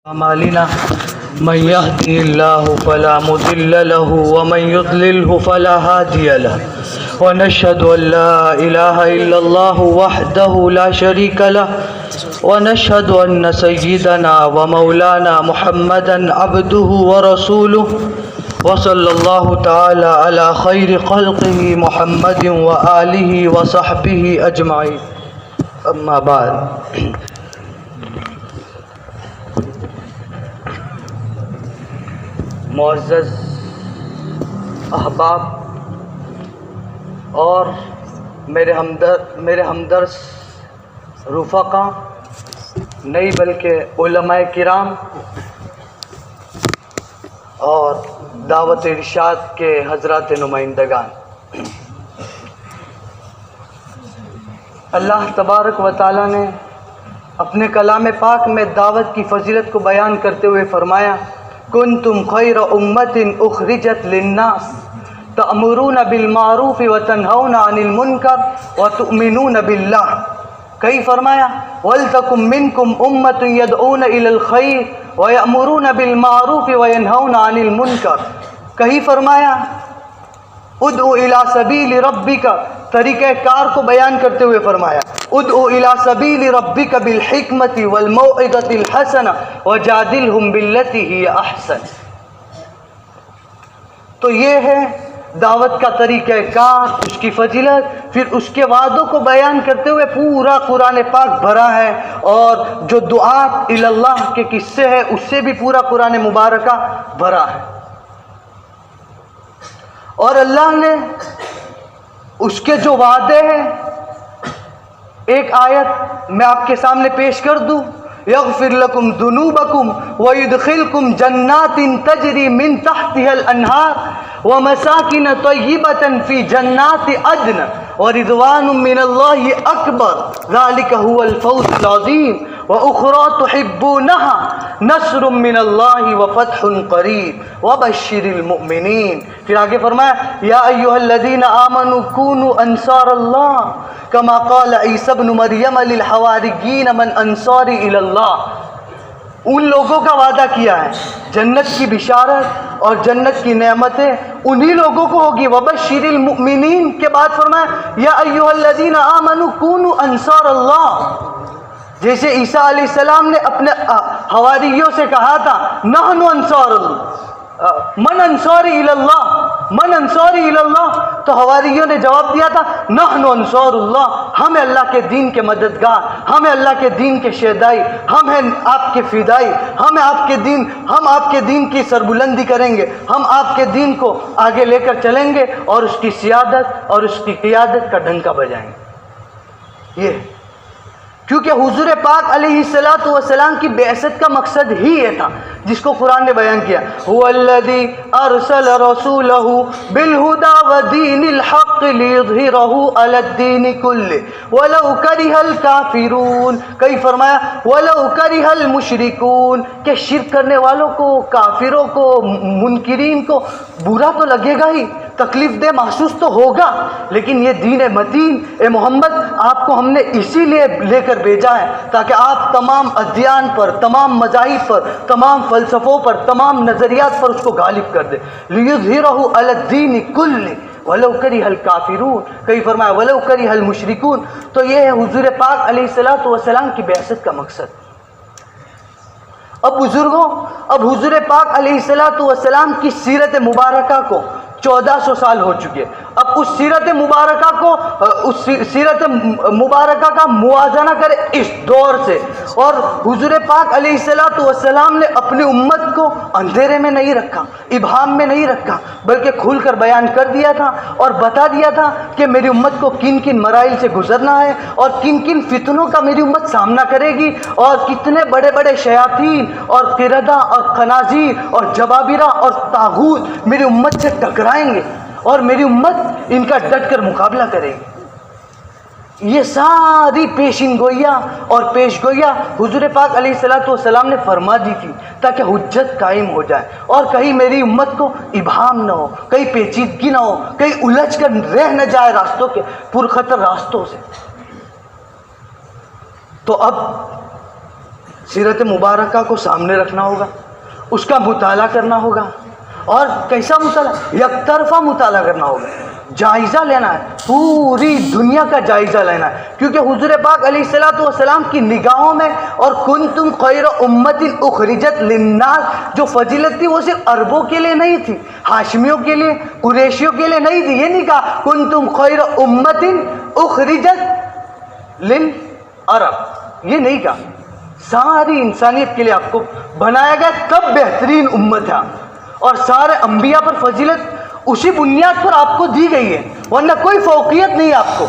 أعمالنا من يهده الله فلا مضل له ومن يضلله فلا هادي له ونشهد أن لا إله إلا الله وحده لا شريك له ونشهد أن سيدنا ومولانا محمدا عبده ورسوله وصلى الله تعالى على خير خلقه محمد وآله وصحبه أجمعين أما بعد. معزز احباب اور میرے ہمدرد رفقا نہیں بلکہ علماء کرام اور دعوت ارشاد کے حضرات نمائندگان، اللہ تبارک و تعالی نے اپنے کلام پاک میں دعوت کی فضیلت کو بیان کرتے ہوئے فرمایا کنتم خیر امت اخرجت للناس تأمرون بالمعروف وتنہون عن المنکر وتؤمنون باللہ. کئی فرمایا ولتکن منکم امت یدعون الی الخیر ویأمرون بالمعروف وینہون عن المنکر. کہیں فرمایا ادعو الی سبیل ربک، طریقہ کار کو بیان کرتے ہوئے فرمایا ادعو الی سبیل ربک بالحکمت والموعظۃ الحسنہ وجادلہم باللتی ہی احسن. تو یہ ہے دعوت کا طریقہ کار، اس کی فضیلت، پھر اس کے وعدوں کو بیان کرتے ہوئے پورا قرآن پاک بھرا ہے، اور جو دعات الی اللہ کے قصے ہیں اس سے بھی پورا قرآن مبارکہ بھرا ہے. اور اللہ نے اس کے جو وعدے ہیں، ایک آیت میں آپ کے سامنے پیش کر دوں یغفر لکم ذنوبکم ویدخلکم جنات تجری من تحتها الانہار ومساکن طیبۃ فی جنات عدن ورضوان من اللہ اکبر ذلک هو الفوز العظیم واخری تحبونها نصر من اللہ وفتح قریب وبشر المؤمنین. پھر آگے فرمایا یا ایھا الذین آمنوا کونوا انصار اللہ کما قال عیسی ابن مریم للحواریین من انصاری الی اللہ. ان لوگوں کا وعدہ کیا ہے جنت کی بشارت اور جنت کی نعمتیں انہی لوگوں کو ہوگی. وبشر المؤمنین کے بعد فرمایا یا ایھا الذین آمنوا کونوا انصار اللہ. جیسے عیسیٰ علیہ السلام نے اپنے حواریوں سے کہا تھا نحن انصار اللہ، من انصاری الی اللہ، من انصاری الی اللہ، تو حواریوں نے جواب دیا تھا نحن انصار اللہ، ہمیں اللہ کے دین کے مددگار، ہمیں اللہ کے دین کے شیدائی، ہم ہیں آپ کے فدائی، ہم آپ کے دین کی سربلندی کریں گے، ہم آپ کے دین کو آگے لے کر چلیں گے اور اس کی سیادت اور اس کی قیادت کا ڈنکا بجائیں گے. یہ کیونکہ حضور پاک علیہ السلام کی بعثت کا مقصد ہی یہ تھا جس کو قرآن نے بیان کیا هو الذی ارسل رسولہ بالہدی ودین الحق لیظہرہ علی الدین کلہ ولو کرہ الکافرون. کئی فرمایا ولو کرہ المشرکون، کہ شرک کرنے والوں کو، کافروں کو، منکرین کو برا تو لگے گا ہی، تکلیف دہ محسوس تو ہوگا، لیکن یہ دین متین اے محمد آپ کو ہم نے اسی لیے لے کر بھیجا ہے تاکہ آپ تمام ادیان پر، تمام مذاہب پر، تمام فلسفوں پر، تمام نظریات پر اس کو غالب کر دے. لیظہرہ علی الدین کلہ ولو کرہ الکافرون. کئی فرمایا ولو کرہ المشرکون. تو یہ ہے حضور پاک علیہ السلام کی بعثت کا مقصد. اب بزرگوں، اب حضور پاک علیہ السلام کی سیرت مبارکہ کو 1400 سال ہو چکے. اب اس سیرت مبارکہ کا موازنہ کرے اس دور سے. اور حضور پاک علیہ السلام نے اپنی امت کو اندھیرے میں نہیں رکھا، ابہام میں نہیں رکھا، بلکہ کھل کر بیان کر دیا تھا اور بتا دیا تھا کہ میری امت کو کن کن مراحل سے گزرنا ہے اور کن کن فتنوں کا میری امت سامنا کرے گی، اور کتنے بڑے بڑے شیاطین اور قردہ اور خنازیر اور جبابرہ اور طاغوت میری امت سے ٹکرائیں گے اور میری امت ان کا ڈٹ کر مقابلہ کرے گی. یہ ساری پیشین گوئیاں اور پیش گوئیاں حضور پاک علیہ السلام نے فرما دی تھی تاکہ حجت قائم ہو جائے اور کہیں میری امت کو ابہام نہ ہو، کہیں پیچیدگی نہ ہو، کہیں الجھ کر رہ نہ جائے راستوں کے پرخطر راستوں سے. تو اب سیرت مبارکہ کو سامنے رکھنا ہوگا، اس کا مطالعہ کرنا ہوگا، اور کیسا مطالعہ؟ یک طرفہ مطالعہ کرنا ہوگا، جائزہ لینا ہے، پوری دنیا کا جائزہ لینا ہے، کیونکہ حضور پاک علیہ الصلوۃ والسلام کی نگاہوں میں اور کنتم خیر امت اخرجت للناس جو فضیلت تھی وہ صرف عربوں کے لیے نہیں تھی، ہاشمیوں کے لیے، قریشیوں کے لیے نہیں تھی. یہ نہیں کہا کنتم خیر امت اخرجت للعرب، یہ نہیں کہا، ساری انسانیت کے لیے آپ کو بنایا گیا. کب بہترین امت ہے، اور سارے انبیاء پر فضیلت اسی بنیاد پر آپ کو دی گئی ہے، ورنہ کوئی فوقیت نہیں ہے، آپ کو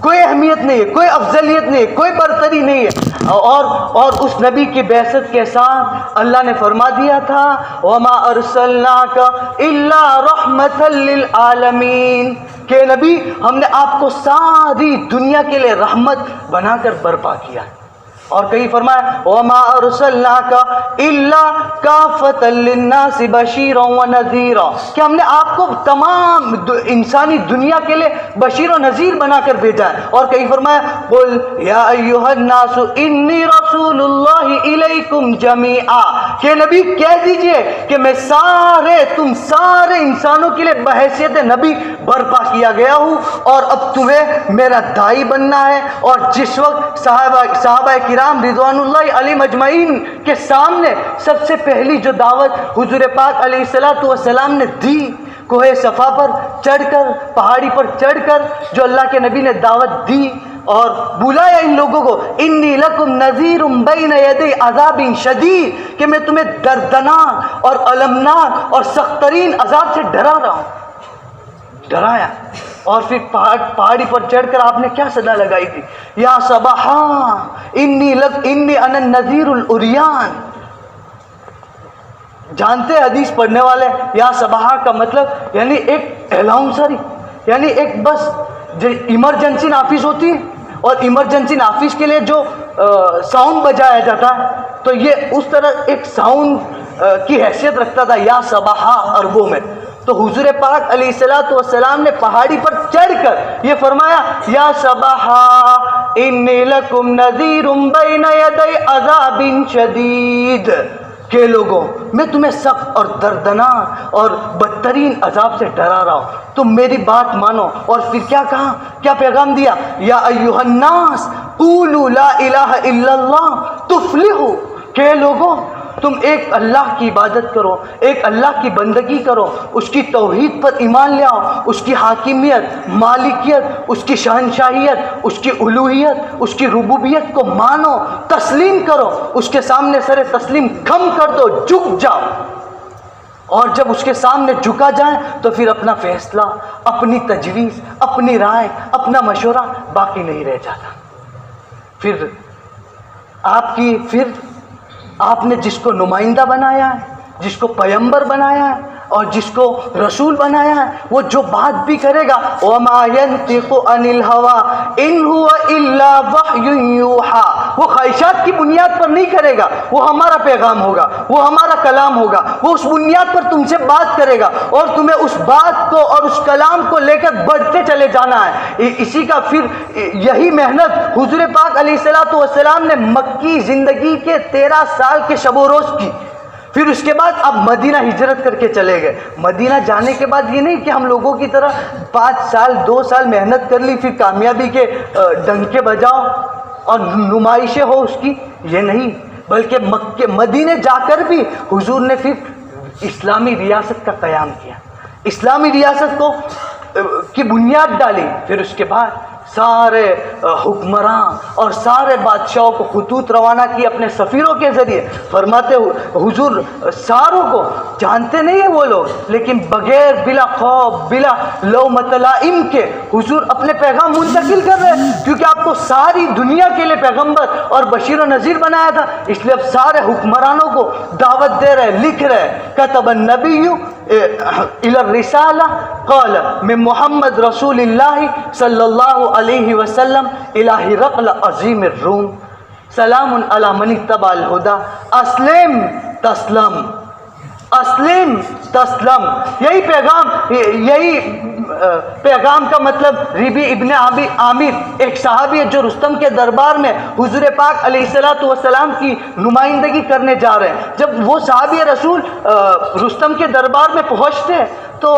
کوئی اہمیت نہیں ہے، کوئی افضلیت نہیں ہے، کوئی برتری نہیں ہے. اور اس نبی کی بعثت کے ساتھ اللہ نے فرما دیا تھا وَمَا أَرْسَلْنَاكَ إِلَّا رَحْمَةً لِلْعَالَمِينَ کہ نبی ہم نے آپ کو ساری دنیا کے لیے رحمت بنا کر برپا کیا ہے. اور کہیں فرمایا وَمَا أَرْسَلْنَاكَ إِلَّا كَافَةً لِلنَّاسِ بَشِيرًا وَنَذِيرًا کہ ہم نے آپ کو تمام انسانی دنیا کے لیے بشیر و نذیر بنا کر بھیجا ہے. اور کہیں فرمایا قُلْ يَا أَيُّهَا النَّاسُ إِنِّي رَسُولُ اللَّهِ إِلَيْكُمْ جَمِيعًا کہ نبی کہہ دیجئے کہ میں تم سارے انسانوں کے لیے بحیثیت نبی برپا کیا گیا ہوں، اور اب تمہیں میرا داعی بننا ہے. اور جس وقت صحابہ کرام رضوان اللہ علیہم اجمعین کے سامنے سب سے پہلی جو دعوت حضور پاک علیہ الصلوۃ والسلام نے دی، کوہ صفا پر چڑھ کر، پہاڑی پر چڑھ کر جو اللہ کے نبی نے دعوت دی اور بلایا ان لوگوں کو انی لکم نذیر بین یدی عذاب شدید کہ میں تمہیں دردناک اور المناک اور سخت ترین عذاب سے ڈرا رہا ہوں، ڈرایا. اور پھر پہاڑی پر چڑھ کر آپ نے کیا صدا لگائی تھی؟ یا صباحا انی انا النذیر الاریان. جانتے حدیث پڑھنے والے یا صباحا کا مطلب یعنی ایک الاؤنسر، یعنی ایک بس جو ایمرجنسی نافذ ہوتی ہے، اور ایمرجنسی نافذ کے لیے جو ساؤنڈ بجایا جاتا ہے تو یہ اس طرح ایک ساؤنڈ کی حیثیت رکھتا تھا یا صباحا عربوں میں. تو حضور پاک علیہ الصلوۃ والسلام نے پہاڑی پر چڑھ کر یہ فرمایا یا صباحا انی لکم نذیر بین یدی عذاب شدید کہ لوگوں میں تمہیں سخت اور دردناک اور بدترین عذاب سے ڈرا رہا ہوں، تم میری بات مانو. اور پھر کیا کہا، کیا پیغام دیا؟ یا ایھا الناس قولوا لا الہ الا اللہ تفلحوا کہ لوگوں تم ایک اللہ کی عبادت کرو، ایک اللہ کی بندگی کرو، اس کی توحید پر ایمان لے آؤ، اس کی حاکمیت، مالکیت، اس کی شہنشاہیت، اس کی الوہیت، اس کی ربوبیت کو مانو، تسلیم کرو، اس کے سامنے سر تسلیم خم کر دو، جھک جاؤ. اور جب اس کے سامنے جھکا جائیں تو پھر اپنا فیصلہ، اپنی تجویز، اپنی رائے، اپنا مشورہ باقی نہیں رہ جاتا. پھر آپ نے جس کو نمائندہ بنایا ہے، جس کو پیغمبر بنایا ہے اور جس کو رسول بنایا ہے، وہ جو بات بھی کرے گا وَمَا يَنطِقُ عَنِ الْهَوَىٰ إِنْ هُوَ إِلَّا وَحْيٌ يُوحَىٰ وہ خواہشات کی بنیاد پر نہیں کرے گا، وہ ہمارا پیغام ہوگا، وہ ہمارا کلام ہوگا، وہ اس بنیاد پر تم سے بات کرے گا اور تمہیں اس بات کو اور اس کلام کو لے کر بڑھتے چلے جانا ہے. اسی کا پھر یہی محنت حضور پاک علیہ الصلوۃ والسلام نے مکی زندگی کے 13 سال کے شب و روز کی. پھر اس کے بعد اب مدینہ ہجرت کر کے چلے گئے. مدینہ جانے کے بعد یہ نہیں کہ ہم لوگوں کی طرح 5 سال 2 سال محنت کر لی پھر کامیابی کے ڈنکے بجاؤ اور نمائشیں ہو اس کی، یہ نہیں، بلکہ مدینے جا کر بھی حضور نے پھر اسلامی ریاست کا قیام کیا، اسلامی ریاست کو کی بنیاد ڈالی. پھر اس کے بعد سارے حکمراں اور سارے بادشاہوں کو خطوط روانہ کی اپنے سفیروں کے ذریعے، فرماتے حضور ساروں کو جانتے نہیں ہیں وہ لوگ، لیکن بغیر بلا خوف بلا لومۃ لائم کے حضور اپنے پیغام منتقل کر رہے ہیں، کیونکہ آپ کو ساری دنیا کے لیے پیغمبر اور بشیر و نذیر بنایا تھا. اس لیے اب سارے حکمرانوں کو دعوت دے رہے، لکھ رہے کتب النبی الی الرسالہ قال من محمد رسول اللہ صلی اللہ علیہ وسلم الہ ہرقل عظیم الروم سلام علی من اتبع الہدی اسلم تسلم، اسلم تسلم. یہی پیغام، یہی پیغام کا مطلب ربی ابن عامر ایک صحابی ہے جو رستم کے دربار میں حضور پاک علیہ الصلوۃ والسلام کی نمائندگی کرنے جا رہے ہیں. جب وہ صحابی رسول رستم کے دربار میں پہنچتے تو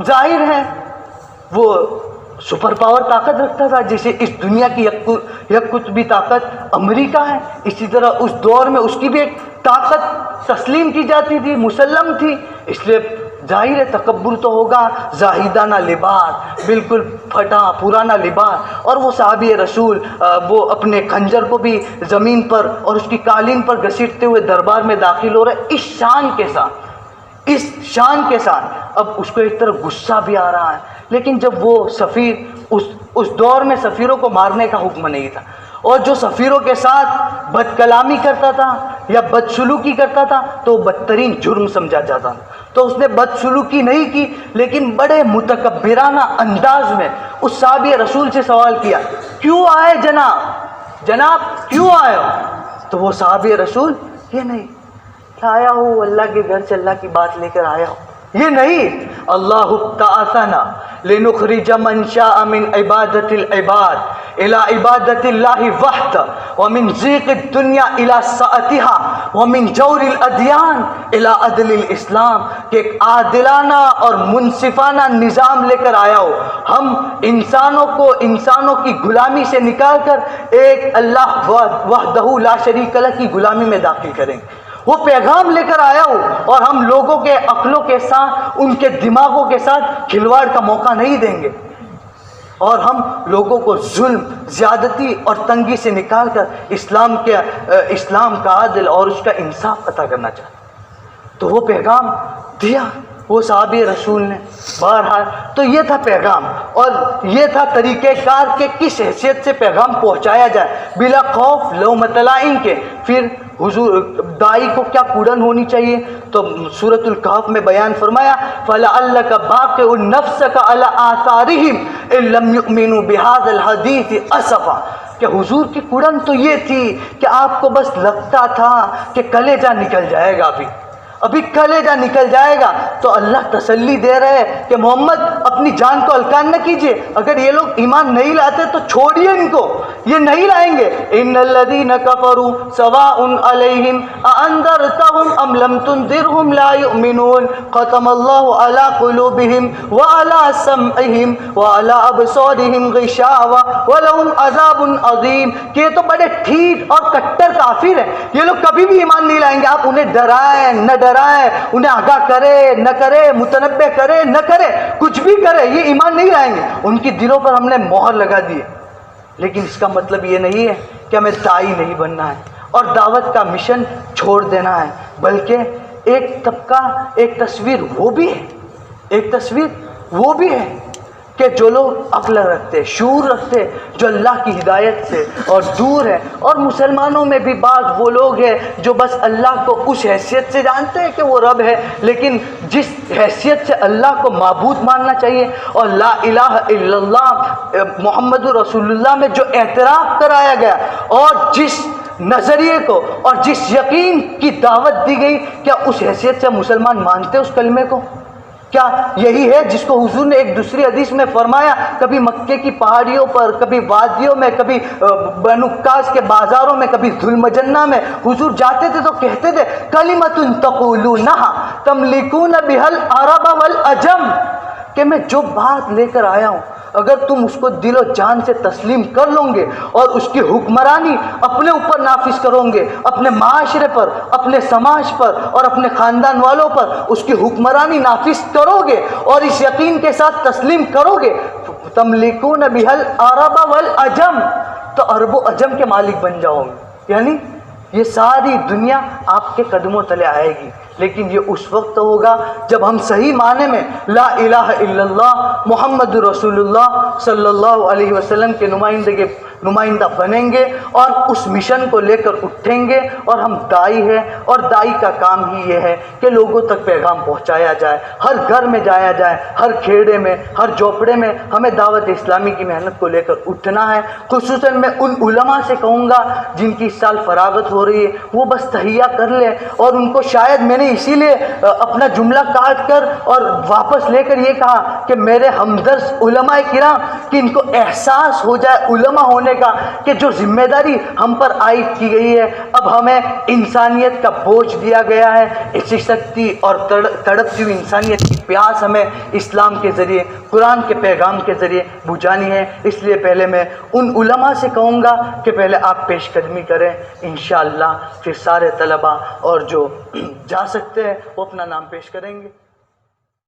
ظاہر ہے وہ سپر پاور طاقت رکھتا تھا، جیسے اس دنیا کی یک قطبی طاقت امریکہ ہے، اسی طرح اس دور میں اس کی بھی ایک طاقت تسلیم کی جاتی تھی، مسلم تھی. اس لیے ظاہر ہے تکبر تو ہوگا، زاہدانہ لباس، بالکل پھٹا پرانا لباس. اور وہ صحابی رسول وہ اپنے خنجر کو بھی زمین پر اور اس کی قالین پر گھسیٹتے ہوئے دربار میں داخل ہو رہے اس شان کے ساتھ. اب اس کو ایک طرف غصہ بھی آ رہا ہے، لیکن جب وہ سفیر اس دور میں سفیروں کو مارنے کا حکم نہیں تھا، اور جو سفیروں کے ساتھ بد کلامی کرتا تھا یا بدسلوکی کرتا تھا تو وہ بدترین جرم سمجھا جاتا تھا. تو اس نے بدسلوکی نہیں کی، لیکن بڑے متکبرانہ انداز میں اس صحابی رسول سے سوال کیا، کیوں آئے جناب کیوں آئے ہو؟ تو وہ صحابی رسول یہ نہیں، آیا ہوں اللہ کے گھر سے اللہ کی بات لے کر آیا ہوں، یہ نہیں. اللہ تعالیٰ لنخرج من شاء من عبادت العباد الى عبادت اللہ وحدہ ومن ضیق الدنیا الى سعتها ومن جور الادیان الى عدل الاسلام، کہ ایک عادلانہ اور منصفانہ نظام لے کر آیا ہو. ہم انسانوں کی غلامی سے نکال کر ایک اللہ وحدہ لا شریک لہ کی غلامی میں داخل کریں گے. وہ پیغام لے کر آیا ہو، اور ہم لوگوں کے عقلوں کے ساتھ ان کے دماغوں کے ساتھ کھلواڑ کا موقع نہیں دیں گے، اور ہم لوگوں کو ظلم، زیادتی اور تنگی سے نکال کر اسلام کا عدل اور اس کا انصاف عطا کرنا چاہتے. تو وہ پیغام دیا وہ صحابی رسول نے. بہرحال تو یہ تھا پیغام، اور یہ تھا طریقہ کار کہ کس حیثیت سے پیغام پہنچایا جائے بلا خوف لومۃ لائم کے. پھر حضور دائی کو کیا کوڑن ہونی چاہیے، تو سورۃ الکہف میں بیان فرمایا فَلَعَلَّكَ بَاقِعُ نَفْسَكَ عَلَىٰ آثَارِهِمْ إِن لَّمْ يُؤْمِنُوا بِهَٰذَا الْحَدِيثِ أَسَفًا، کہ حضور کی کوڑن تو یہ تھی کہ آپ کو بس لگتا تھا کہ کلیجہ نکل جائے گا، ابھی کلیجہ نکل جائے گا. تو اللہ تسلی دے رہے کہ محمد اپنی جان کو ہلکان نہ کیجیے، اگر یہ لوگ ایمان نہیں لاتے تو چھوڑیے ان کو، یہ نہیں لائیں گے. ان الذین کفروا سواء علیہم اانذرتهم ام لم تنذرهم لا یؤمنون ختم اللہ علی قلوبہم وعلی سمعہم وعلی ابصارہم غشاوہ ولہم عذاب عظیم. کہ یہ تو بڑے ٹھیٹ اور کٹر کافر ہیں، یہ لوگ کبھی بھی ایمان نہیں لائیں گے. آپ انہیں ڈرائیں نہ ڈرائیں، انہیں آگاہ کرے نہ کرے، متنبہ کرے نہ کرے، کچھ بھی کرے، یہ ایمان نہیں لائیں گے. ان کی دلوں پر ہم نے مہر لگا دی ہے. لیکن اس کا مطلب یہ نہیں ہے کہ ہمیں داعی نہیں بننا ہے اور دعوت کا مشن چھوڑ دینا ہے، بلکہ ایک طبقہ، ایک تصویر وہ بھی ہے کہ جو لوگ عقل رکھتے، شعور رکھتے، جو اللہ کی ہدایت سے اور دور ہے. اور مسلمانوں میں بھی بعض وہ لوگ ہیں جو بس اللہ کو اس حیثیت سے جانتے ہیں کہ وہ رب ہے، لیکن جس حیثیت سے اللہ کو معبود ماننا چاہیے اور لا الہ الا اللہ محمد رسول اللہ میں جو اعتراف کرایا گیا اور جس نظریے کو اور جس یقین کی دعوت دی گئی، کیا اس حیثیت سے مسلمان مانتے اس کلمے کو؟ کیا یہی ہے جس کو حضور نے ایک دوسری حدیث میں فرمایا، کبھی مکے کی پہاڑیوں پر، کبھی وادیوں میں، کبھی بنوکاس کے بازاروں میں، کبھی ذوالمجنہ میں حضور جاتے تھے تو کہتے تھے کلمۃ تقولونہا تملکون بہا العرب والعجم، کہ میں جو بات لے کر آیا ہوں اگر تم اس کو دل و جان سے تسلیم کر لو گے اور اس کی حکمرانی اپنے اوپر نافذ کرو گے، اپنے معاشرے پر، اپنے سماج پر اور اپنے خاندان والوں پر اس کی حکمرانی نافذ کرو گے اور اس یقین کے ساتھ تسلیم کرو گے، تملکون بہا العرب والعجم، تو عرب و عجم کے مالک بن جاؤ گے. یعنی یہ ساری دنیا آپ کے قدموں تلے آئے گی. لیکن یہ اس وقت ہوگا جب ہم صحیح معنی میں لا الہ الا اللہ محمد رسول اللہ صلی اللہ علیہ وسلم کے نمائندہ بنیں گے اور اس مشن کو لے کر اٹھیں گے، اور ہم دائی ہیں، اور دائی کا کام ہی یہ ہے کہ لوگوں تک پیغام پہنچایا جائے، ہر گھر میں جایا جائے، ہر کھیڑے میں، ہر جھوپڑے میں ہمیں دعوت اسلامی کی محنت کو لے کر اٹھنا ہے۔ خصوصاً میں ان علماء سے کہوں گا جن کی اس سال فراغت ہو رہی ہے، وہ بس تہیہ کر لیں، اور ان کو شاید میں نے اسی لیے اپنا جملہ کاٹ کر اور واپس لے کر یہ کہا کہ میرے ہمدرد علماء کرام، کہ ان کو احساس ہو جائے علماء ہونے کا کہ جو ذمہ داری ہم پر عائد کی گئی ہے، اب ہمیں انسانیت کا بوجھ دیا گیا ہے، اسی سکتی اور تڑپتی ہوئی انسانیت کی پیاس ہمیں اسلام کے ذریعے، قرآن کے پیغام کے ذریعے بجھانی ہے۔ اس لیے پہلے میں ان علماء سے کہوں گا کہ پہلے آپ پیش قدمی کریں، انشاءاللہ پھر سارے طلباء اور جو جا سکتے ہیں وہ اپنا نام پیش کریں گے۔